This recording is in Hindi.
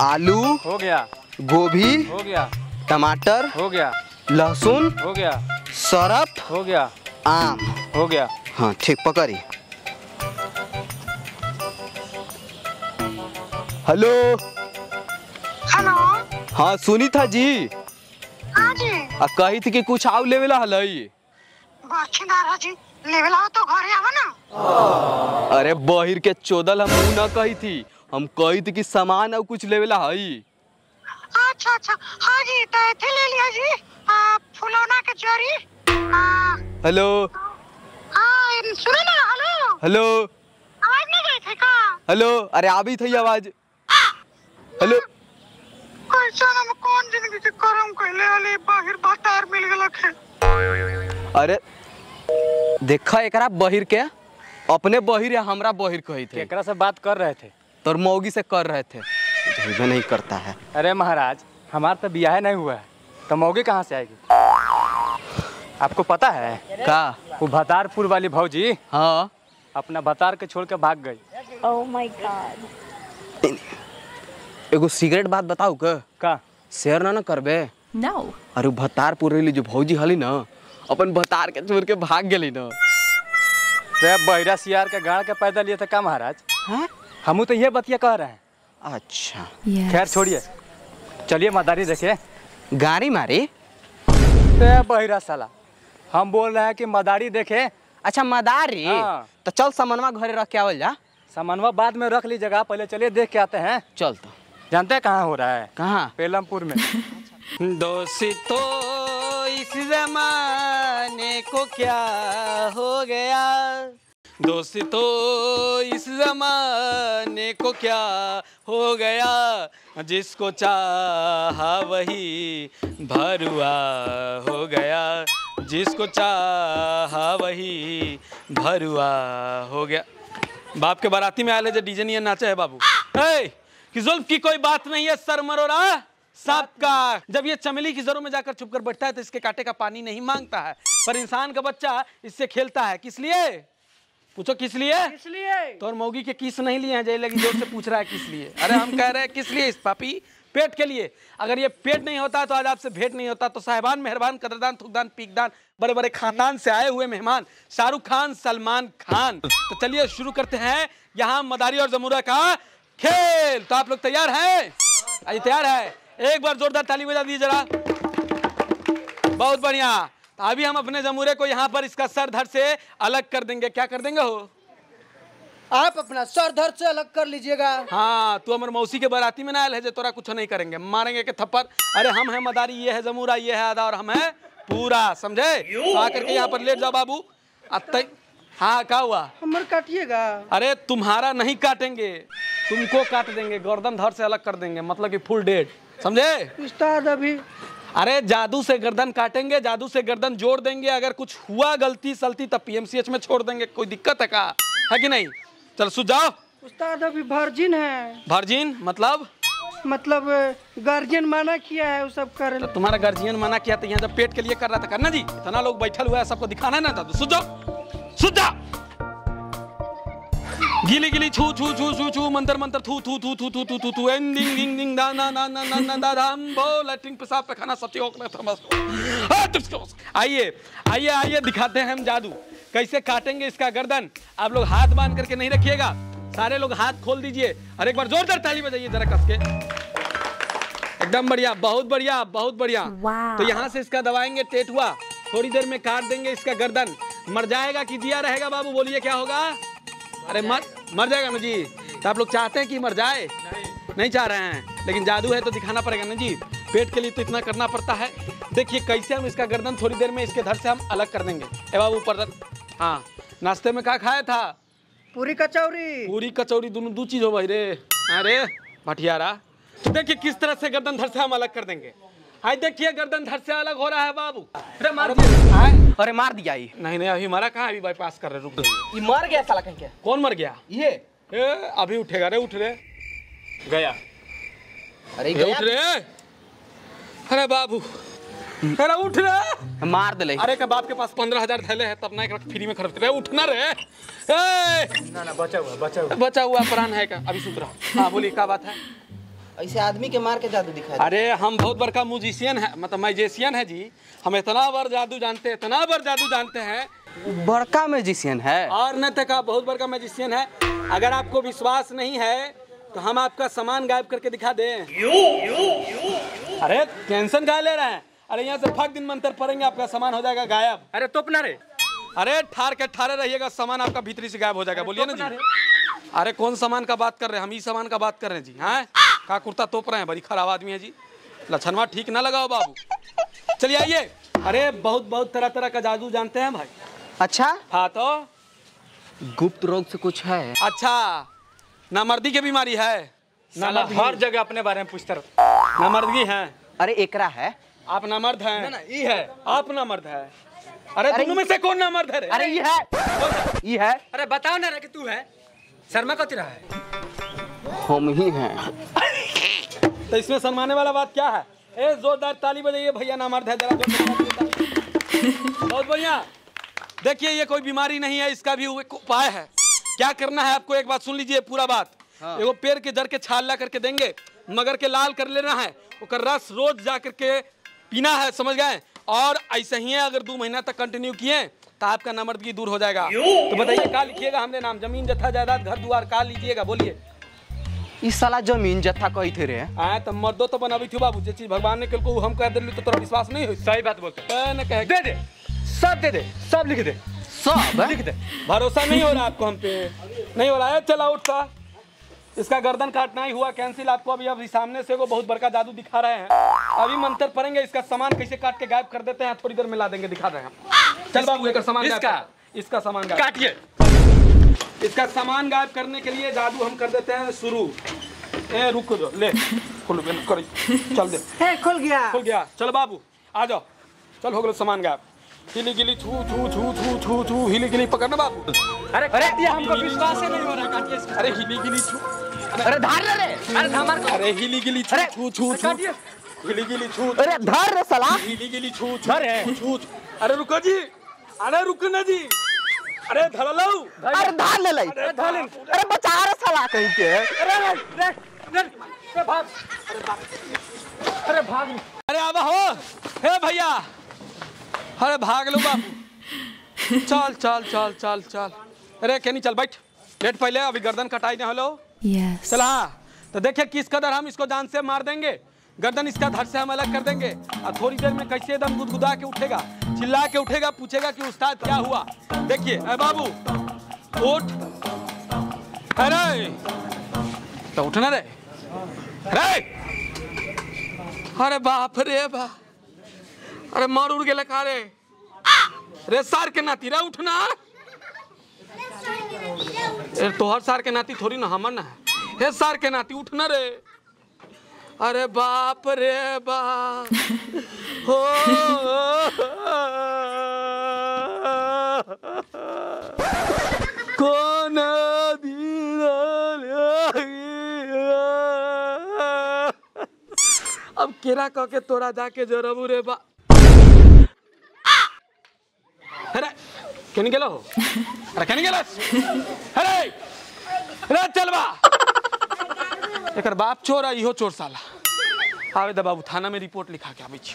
आलू हो गया, गोभी हो गया, टमाटर हो गया, लहसुन हो गया, सरफ हो गया, आम। हो गया। हाँ ठीक पकड़ी। Hello hello. हाँ सुनी था जी। हाँ जी। कही थी कि कुछ आउ लेवेला हलई। बाछीदार जी लेवल आओ तो घरे आवा ना। अरे बहिर के चोदल हम ना कही थी, हम कही थी कि सामान और कुछ लेवेला हई। अच्छा अच्छा हाँ जी तो इथे ले लिया जी। फुलौना के जरी। हेलो हाँ सुनो ना। हेलो हेलो आवाज नहीं गई थी का? हेलो अरे आवी थी आवाज। हेलो कैसा ना कौन जिंदगी के करम कहले वाले बाहर बातार मिल गलक है। अरे देखा एकरा बहिर के अपने बहिर या हमरा बहिर कही थे। केकरा से बात कर रहे थे? तोर मौगी से कर रहे थे। झूठा नहीं करता है। अरे महाराज हमारा तो ब्याह नहीं हुआ है तो मौगी कहाँ से आएगी? आपको पता है का वो भतारपुर वाली भौजी हाँ अपना भतार के छोड़ के भाग गई। Oh my God. एगो सिगरेट बात बताऊ का शेयर ना करबे? No. अरे भतारपुर वाली जो भौजी हली ना अपन भतार के छोड़ के भाग गई ना। बहिरा सियार के गाड़ के पैदल लिए थे का महाराज? हाँ? हम तो ये बतिया कह रहे हैं। अच्छा खैर छोड़िए, चलिए मदारी देखे। गाड़ी मारी बहिरा साला हम बोल रहे हैं कि मदारी देखे। अच्छा मदारी हाँ। तो चल सामानवा घरे रख के आवल जा। सामानवा बाद में रख ली जगह, पहले चलिए देख के आते हैं। चल तो जानते हैं कहाँ हो रहा है? कहाँ? पेलमपुर में। दोस्तों इस जमाने को क्या हो गया, दोस्तों इस जमाने को क्या हो गया, जिसको चाहा वही भरुआ हो गया, जिसको चाहा वही भरुआ हो गया। बाप के बाराती में आए जो डीजे नहीं नाचे है बाबू। कि जुल्फ की कोई बात नहीं है सर मरोड़ा सांप का, जब ये चमेली की जरों में जाकर छुपकर बैठता है तो इसके कांटे का पानी नहीं मांगता है, पर इंसान का बच्चा इससे खेलता है। किस लिए? पूछो किस लिए? किस लिए? तो और मौगी के किस नहीं लिए हैं, जय लगी जोर से पूछ रहा है किस लिए। अरे हम कह रहे हैं किस लिए? इस पापी पेट के लिए। अगर ये पेट नहीं होता तो आज आपसे भेंट नहीं होता। तो साहिबान मेहरबान कदरदान थुकदान पीकदान बड़े बड़े खानदान से आए हुए मेहमान शाहरुख खान सलमान खान, तो चलिए शुरू करते हैं यहाँ मदारी और जमुरा का खेल। तो आप लोग तैयार हैं? अरे तैयार है? एक बार जोरदार ताली बजा दीजिए जरा। बहुत बढ़िया। तो अभी हम अपने जमुरे को यहाँ पर इसका सर धड़ से अलग कर देंगे। क्या कर देंगे हो? आप अपना सर धड़ से अलग कर लीजिएगा। हाँ तू हमारे मौसी के बाराती में ना आयल है, तोरा कुछ नहीं करेंगे, मारेंगे के थप्पड़। अरे हम है मदारी, ये है जमुरा, ये है आधा और हम है पूरा, समझे? तो आकर के यहाँ पर लेट जाओ बाबू। हाँ क्या हुआ? हमर काटिएगा? अरे तुम्हारा नहीं काटेंगे, तुमको काट देंगे, गर्दन धड़ से अलग कर देंगे, मतलब कि फुल डेड, समझे? उस्ताद अभी अरे जादू से गर्दन काटेंगे, जादू से गर्दन जोड़ देंगे। अगर कुछ हुआ गलती सलती तब पीएमसीएच में छोड़ देंगे। कोई दिक्कत है का? है कि नहीं? चल सो जाओ। उस्ताद अभी वर्जिन है। वर्जिन मतलब गार्जियन मना किया है वो सब कर। तो तुम्हारा गार्जियन मना किया तो यहाँ जब पेट के लिए कर रहा था करना जी। इतना लोग बैठल हुआ है, सबको दिखाना है ना था। तो सो जाओ, सो जाओ। गिली गिली छू छू छू छू छू मंतर मंतर थू थू थू थू थू थू थू थू एंडिंग डिंग डिंग दा ना ना ना ना ना दा धाम बोल लैट्रिन पेशाब पैखाना सब चीज ओकले थमस। आइए आइए आइए दिखाते हैं हम जादू कैसे काटेंगे इसका गर्दन। आप लोग हाथ बांध करके नहीं रखिएगा, सारे लोग हाथ खोल दीजिए और एक बार जोरदार ताली बजाइए जरा कस के। एकदम बढ़िया, बहुत बढ़िया, बहुत बढ़िया। तो यहाँ से इसका दबाएंगे टेटुआ, थोड़ी देर में काट देंगे इसका गर्दन। मर जाएगा कि जिया रहेगा बाबू? बोलिए क्या होगा? अरे मर जाएगा ना जी। तो आप लोग चाहते हैं कि मर जाए? नहीं चाह रहे हैं, लेकिन जादू है तो दिखाना पड़ेगा ना जी। पेट के लिए तो इतना करना पड़ता है। देखिए कैसे हम इसका गर्दन थोड़ी देर में इसके धड़ से हम अलग कर देंगे। ए बाबू ऊपर। हाँ नाश्ते में क्या खाया था? पूरी कचौरी। पूरी कचौरी दोनों दो चीज हो भाई रे। अरे भटियारा देखिए किस तरह से गर्दन धड़ से हम अलग कर देंगे। हाय देखिए गर्दन धड़ से अलग हो रहा है बाबू। अरे मार दिया। अरे मार दिया ही। नहीं नहीं अभी मारा कहाँ, अभी बाईपास कर रहे, रुक जाइए। ये मर गया साला कहीं क्या? कौन मर गया? ये अभी उठेगा रे, उठ रे गया। अरे उठ रे, अरे बाबू, अरे उठ रे, मार दे। अरे का बाप के पास 15,000 थैले है तब ना फ्री में खरीद रहे। उठना रे, ना बचा हुआ प्राण है का? अभी सुत रहा। हाँ बोलिए क्या बात है? ऐसे आदमी के मार के जादू दिखा। अरे हम बहुत बड़का म्यूजिशियन है, मतलब मैजिशियन है जी। हम इतना बार जादू जानते हैं, इतना बार जादू जानते हैं। बड़का मैजिशियन है और न तक बहुत बड़का मैजिशियन है। अगर आपको विश्वास नहीं है तो हम आपका सामान गायब करके दिखा दें। अरे टेंशन क्या ले रहे हैं? अरे यहाँ से फक दिन मंत्र पड़ेंगे, आपका सामान हो जाएगा गायब। अरे तो अपना रे, अरे ठार के ठारे रहिएगा, सामान आपका भीतरी से गायब हो जाएगा। बोलिए ना जी। अरे कौन सामान का बात कर रहे हैं? हम इस सामान का बात कर रहे हैं जी। हाँ, का कुर्ता तोप रहे हैं? बड़ी खराब आदमी है जी, लक्षणवा ठीक ना लगाओ बाबू। चलिए आइए। अरे बहुत तरह तरह का जादू जानते हैं भाई। अच्छा हाँ तो गुप्त रोग से कुछ है? अच्छा, नामर्दी की बीमारी है? साला हर जगह अपने बारे में पूछता रहो। नामर्दगी है? अरे एकरा है। आप नामर्द हैं? ना ये है। आप नामर्द है? अरे दोनों में से कौन नामर्द है रे? अरे ये है, ये है। अरे बताओ ना रे कि तू है। शर्मा कौन रहा है? हम ही हैं। तो इसमें शर्माने वाला बात क्या है? ए जोरदार ताली बजाइए भैया, नामर्द है जरा बहुत बढ़िया। देखिए ये कोई बीमारी नहीं है, इसका भी एक उपाय है। क्या करना है आपको, एक बात सुन लीजिए पूरा बात। एगो पेड़ के जड़ के छाल ला करके देंगे, मगर के लाल कर लेना है, उसका रस रोज जा करके पीना है, समझ गए? और ऐसे ही है, अगर 2 महीना तक कंटिन्यू किए तो आपका नामर्दगी दूर हो जाएगा। तो बताइए क्या लिखिएगा हमने नाम? जमीन जत्था जायदाद घर द्वार का लीजिएगा? बोलिए। इस साला जमीन जत्था कही थे रे। आए तो मर्दो तो बनाबी थी बाबू, जे चीज भगवान ने कल को हम कह दिली तो तोरा विश्वास नहीं हो। सही बात बोलते। न कहे दे दे, सब दे दे, सब लिख दे, सब लिख दे। भरोसा नहीं हो रहा आपको हम पे? नहीं हो रहा है? चला उठता, इसका गर्दन काटना ही हुआ कैंसिल। आपको अभी सामने से वो बहुत बड़का जादू दिखा रहे हैं। अभी मंत्र पड़ेंगे, इसका सामान कैसे काट के गायब कर देते हैं, थोड़ी देर में ला देंगे, दिखा रहे हैं। चल बाबू एक सामान इसका सामान गायब काटिए। इसका सामान गायब करने के लिए जादू हम कर देते हैं शुरू। ए रुको जो, ले खोल करी, चल दे। खुल गया। खुल गया। चल बाबू आ जाओ, चल हो गया सामान गायब। हिली गिली छू छू छू छू छू छू, हिली गिली पकड़ना बाबू। अरे काटिए, हमको विश्वास ही नहीं हो रहा। काटिए इसको। अरे हिली गिली छू, अरे धार रे। अरे धमार को। अरे हिली गिली छू छू छू छू, काटिए। हिली गिली छू, अरे धार रे साला। हिली गिली छू छू धर है। छू। अरे रुको जी, अरे रुको ना जी, अरे धर लो। अरे धार ले ले। अरे धर ले। अरे बचा रे साला कहीं के। अरे भाग, अरे भाग। अरे आवा हो, हे भैया, अरे भाग लो बाबू। चल चल चल चल चल। अरे कहनी चल बैठ, लेट पहले, अभी गर्दन कटाई ना। हेलो चला। तो देखिए किस कदर हम इसको जान से मार देंगे। गर्दन इसका धड़ से हम अलग कर देंगे, और थोड़ी देर में कैसे एकदम गुदगुदा के उठेगा, चिल्ला के उठेगा, पूछेगा कि उस्ताद क्या हुआ। देखिए अरे बाबू उठ। अरे तो उठना रे। अरे बाप रे बा, अरे मार उड़ गेल का रे सार के नाती रे, उठना। तोहर सार के नाती थोड़ी ना, हमर ना है। हे सार के नाती उठना रे। अरे बाप रे बा हो। कौन अब केरा कह के तोरा जाके जरबू रे बा। अरे कहीं गेलो? अरे कहीं गेलस? अरे अरे चल बा। एकर बाप चोर है, इहो चोर साला। आवे द बाबू, थाना में रिपोर्ट लिखा के आबै छी।